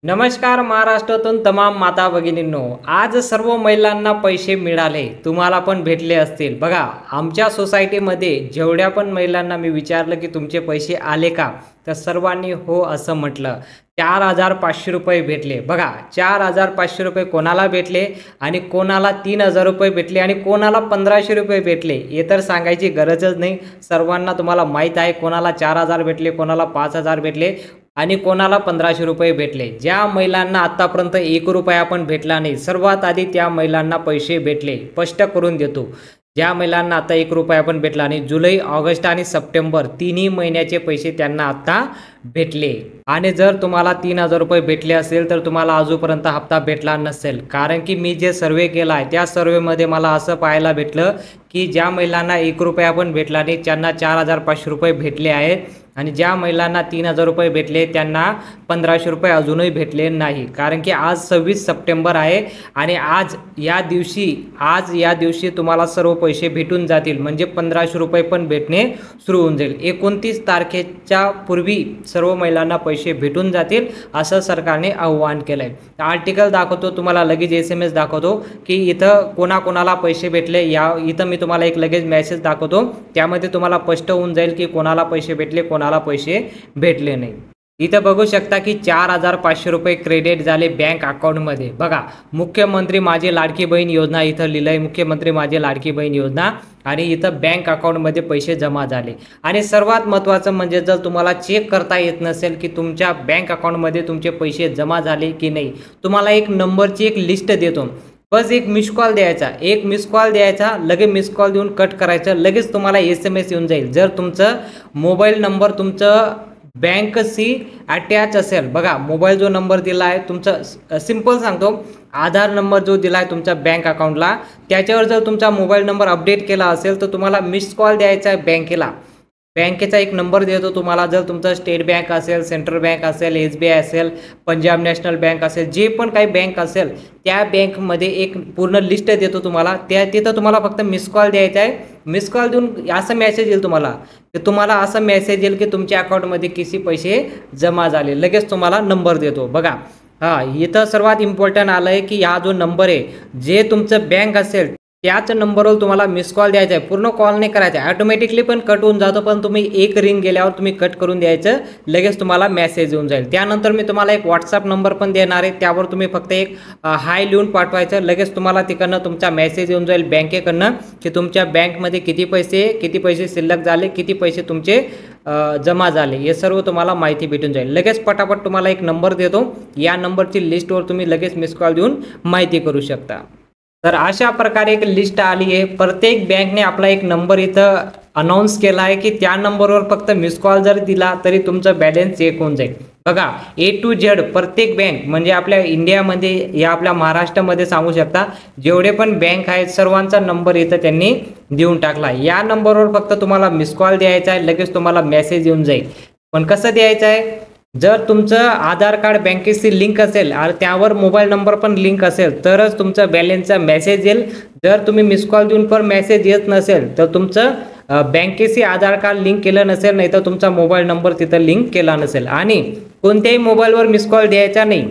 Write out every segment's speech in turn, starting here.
नमस्कार महाराष्ट्रातून तमाम माता भगिनींनो, आज सर्व महिलांना पैसे मिळाले, तुम्हाला पण भेटले असतील। बघा, आमच्या सोसायटीमध्ये जेवढ्या पण महिलांना मी विचारलं की तुमचे पैसे आले का, तर सर्वांनी हो असं म्हटलं। 4,500 रुपये भेटले। बघा, 4,500 रुपये कोणाला भेटले आणि कोणाला 3,000 रुपये भेटले आणि कोणाला 1,500 रुपये भेटले हे तर सांगायची गरजच नाही। सर्वांना तुम्हाला माहीत आहे कोणाला 4,000 भेटले, कोणाला 5,000 भेटले आणि कोणाला 1,500 रुपये भेटले। ज्या महिलांना आतापर्यंत 1 रुपया पण भेटला नाही, सर्वात आधी त्या महिलांना पैसे भेटले। स्पष्ट करून देतो, ज्या महिलांना आता 1 रुपया पण भेटला नाही, जुलै, ऑगस्ट आणि सप्टेंबर तिन्ही महिन्याचे पैसे त्यांना आता भेटले। आणि जर तुम्हाला 3,000 रुपये भेटले असेल तर तुम्हाला अजूनपर्यंत हप्ता भेटला नसेल, कारण की मी जे सर्वे केला आहे त्या सर्वेमध्ये मला असं पाहायला भेटलं की ज्या महिलांना 1 रुपया पण भेटला नाही त्यांना 4,500 रुपये भेटले आहेत आणि ज्या महिलांना 3,000 रुपये भेटले त्यांना 1,500 रुपये अजूनही भेटले नाही। कारण की आज 26 सप्टेंबर आहे आणि आज या दिवशी तुम्हाला सर्व पैसे भेटून जातील, म्हणजे 1,500 रुपये पण भेटणे सुरू होऊन जाईल। 29 तारखेच्या पूर्वी सर्व महिलांना पैसे भेटून जातील असं सरकारने आवाहन केलंय। आर्टिकल दाखवतो तुम्हाला, लगेच SMS दाखवतो की इथं कोणाकोणाला पैसे भेटले। इथं मी तुम्हाला एक लगेच मेसेज दाखवतो, त्यामध्ये तुम्हाला स्पष्ट होऊन जाईल की कोणाला पैसे भेटले, कोणाला पैसे भेटले नाही। इथं बघू शकता की 4,500 रुपये क्रेडिट झाले बँक अकाउंटमध्ये। बघा, मुख्यमंत्री माझी लाडकी बहीण योजना इथं लिहिलंय, मुख्यमंत्री माझी लाडकी बहीण योजना, आणि इथं बँक अकाउंटमध्ये पैसे जमा झाले। आणि सर्वात महत्त्वाचं म्हणजे जर तुम्हाला चेक करता येत नसेल की तुमच्या बँक अकाउंटमध्ये तुमचे पैसे जमा झाले की नाही, तुम्हाला एक नंबरची एक लिस्ट देतो, बस एक मिस कॉल द्यायचा, लगेच मिस कॉल देऊन कट करायचं, लगेच तुम्हाला SMS येऊन जाईल। जर तुमचं मोबाईल नंबर तुमचं बँकशी अटॅच असेल, बघा मोबाईल जो नंबर दिला आहे तुमचा, सिंपल सांगतो, आधार नंबर जो दिला आहे तुमच्या बँक अकाउंटला, त्याच्यावर जर तुमचा मोबाईल नंबर अपडेट केला असेल तर तुम्हाला मिस कॉल द्यायचा आहे बँकेला। बँकेचा एक नंबर देतो तुम्हाला, जर तुमचं स्टेट बँक असेल, सेंट्रल बँक असेल, SBI असेल, पंजाब नॅशनल बँक असेल, जे पण काही बँक असेल त्या बँकमध्ये एक पूर्ण लिस्ट देतो तुम्हाला, तिथं तुम्हाला फक्त मिस कॉल द्यायचा आहे। मिस कॉल देऊन असं मेसेज येईल तुम्हाला असं मेसेज येईल की तुमच्या अकाउंटमध्ये किती पैसे जमा झाले, लगेच तुम्हाला नंबर देतो। बघा, इथं सर्वात इम्पॉर्टंट आलं आहे की हा जो नंबर आहे, जे तुमचं बँक असेल त्याच नंबरवर तुम्हाला मिस कॉल द्यायचा आहे, पूर्ण कॉल नाही करायचा आहे। ऑटोमॅटिकली पण कट होऊन जातो, पण तुम्ही एक रिंग गेल्यावर तुम्ही कट करून द्यायचं, लगेच तुम्हाला मेसेज येऊन जाईल। त्यानंतर मी तुम्हाला एक WhatsApp नंबर पण देणार आहे, त्यावर तुम्ही फक्त एक हाय लिहून पाठवायचं, लगेच तुम्हाला तिकडनं तुमचा मेसेज येऊन जाईल बँकेकडनं की तुमच्या बँकमध्ये किती पैसे शिल्लक झाले, किती पैसे तुमचे जमा झाले, हे सर्व तुम्हाला माहिती भेटून जाईल। लगेच पटापट तुम्हाला एक नंबर देतो, या नंबरची लिस्टवर तुम्ही लगेच मिस कॉल देऊन माहिती करू शकता। तर अशा प्रकारे एक लिस्ट आली आहे, प्रत्येक बँकने आपला एक नंबर इथं अनाउन्स केला आहे की त्या नंबरवर फक्त मिस कॉल जर दिला तरी तुमचं बॅलन्स चेक होऊन जाईल। बघा, A to Z प्रत्येक बँक, म्हणजे आपल्या इंडियामध्ये या आपल्या महाराष्ट्रामध्ये सांगू शकता जेवढे पण बँक आहेत सर्वांचा नंबर इथं त्यांनी देऊन टाकला। या नंबरवर फक्त तुम्हाला मिस कॉल द्यायचा आहे, लगेच तुम्हाला मेसेज येऊन जाईल। पण कसं द्यायचं आहे, जर तुमचं आधार कार्ड बँकेशी लिंक असेल आणि त्यावर मोबाईल नंबर पण लिंक असेल तरच तुमचं बॅलन्सचा मेसेज येईल। जर तुम्ही मिस कॉल देऊन पण मेसेज येत नसेल तर तुमचं बँकेशी आधार कार्ड लिंक केलं नसेल, नाही तर तुमचा मोबाईल नंबर तिथं लिंक केला नसेल। आणि कोणत्याही मोबाईलवर मिस कॉल द्यायचा नाही,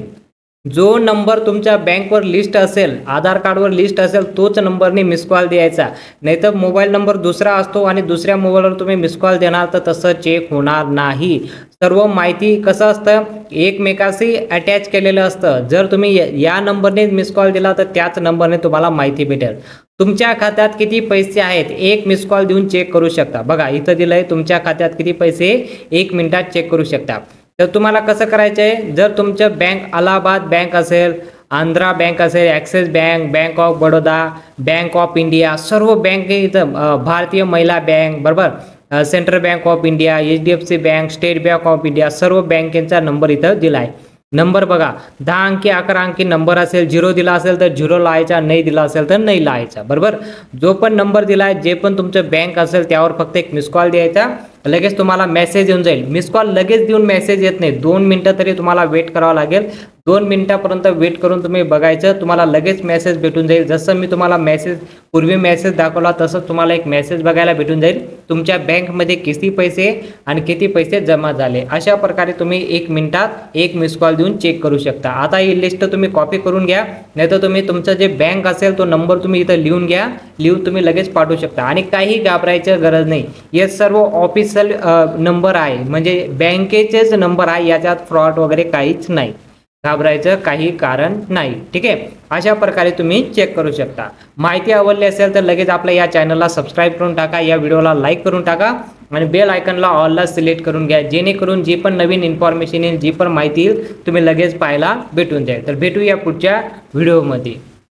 जो नंबर तुमच्या बँकवर लिस्ट असेल, आधार कार्डवर लिस्ट असेल, तोच नंबरने मिस कॉल द्यायचा, नाहीतर मोबाईल नंबर दुसरा असतो आणि दुसऱ्या मोबाईलवर तुम्ही मिस कॉल देणार तर तसं चेक होणार नाही। सर्व माहिती कसं असतं, एकमेकाशी अटॅच केलेलं असतं। जर तुम्ही या नंबरने मिस कॉल दिला तर त्याच नंबरने तुम्हाला माहिती भेटेल। तुमच्या खात्यात किती पैसे आहेत एक मिस कॉल देऊन चेक करू शकता। बघा, इथं दिलं आहे तुमच्या खात्यात किती पैसे 1 मिनिटात चेक करू शकता। तर तुम्हाला कसं करायचं आहे, जर तुमचं बँक अलाहाबाद बँक असेल, आंध्रा बँक असेल, axis bank, bank of Baroda, bank of India, सर्व बँक इथं, भारतीय महिला बँक, बरोबर, central bank of India, HDFC bank, state bank of India, सर्व बँकेचा नंबर इथं दिला आहे। नंबर बघा, 10 अंकी 11 अंकी नंबर असेल, 0 दिला असेल तर 0 लावायचा, नाही दिला असेल तर नाही लावायचा, बरोबर। जो पण नंबर दिला आहे, जे पण तुमचं बँक असेल त्यावर फक्त एक मिस कॉल द्यायचा, लगेच तुम्हाला मेसेज येऊन जाईल. मिस कॉल लगेच देऊन मेसेज येत नाही, 2 मिनटं तरी तुम्हाला वेट करावं लागेल. 2 मिनिटापर्यंत वेट करून तुम्ही बघायचं, तुम्हाला लगेच मेसेज भेटून जाईल. जसं मी तुम्हाला पूर्वी मेसेज दाखवला तसंच तुम्हाला एक मेसेज बघायला भेटून जाईल, तुमच्या बँकमध्ये किती पैसे आणि किती पैसे जमा झाले. अशा प्रकारे तुम्ही 1 मिनिटात 1 मिस कॉल देऊन चेक करू शकता. आता ही लिस्ट तुम्ही कॉपी करून घ्या, नाहीतर तुम्ही तुमचं जे बँक असेल तो नंबर तुम्ही इथं लिहून घ्या, लिहून तुम्ही लगेच पाठवू शकता. आणि काही घाबरायचं गरज नाही, हे सर्व ऑफिशियल नंबर आहे, म्हणजे बँकेचेच नंबर आहे, याच्यात फ्रॉड वगैरे काहीच नाही, घाबरायचं काही कारण नाही. ठीक आहे, अशा प्रकारे तुम्ही चेक करू शकता. माहिती आवडली असेल तर लगेच आपल्या या चॅनलला सबस्क्राईब करून टाका, या व्हिडिओला लाईक करून टाका आणि बेल आयकनला ऑलला सिलेक्ट करून घ्या, जेणेकरून जी पण नवीन इन्फॉर्मेशन येईल, जी पण माहिती येईल तुम्ही लगेच पाहायला भेटून जाईल. तर भेटूया पुढच्या व्हिडिओमध्ये.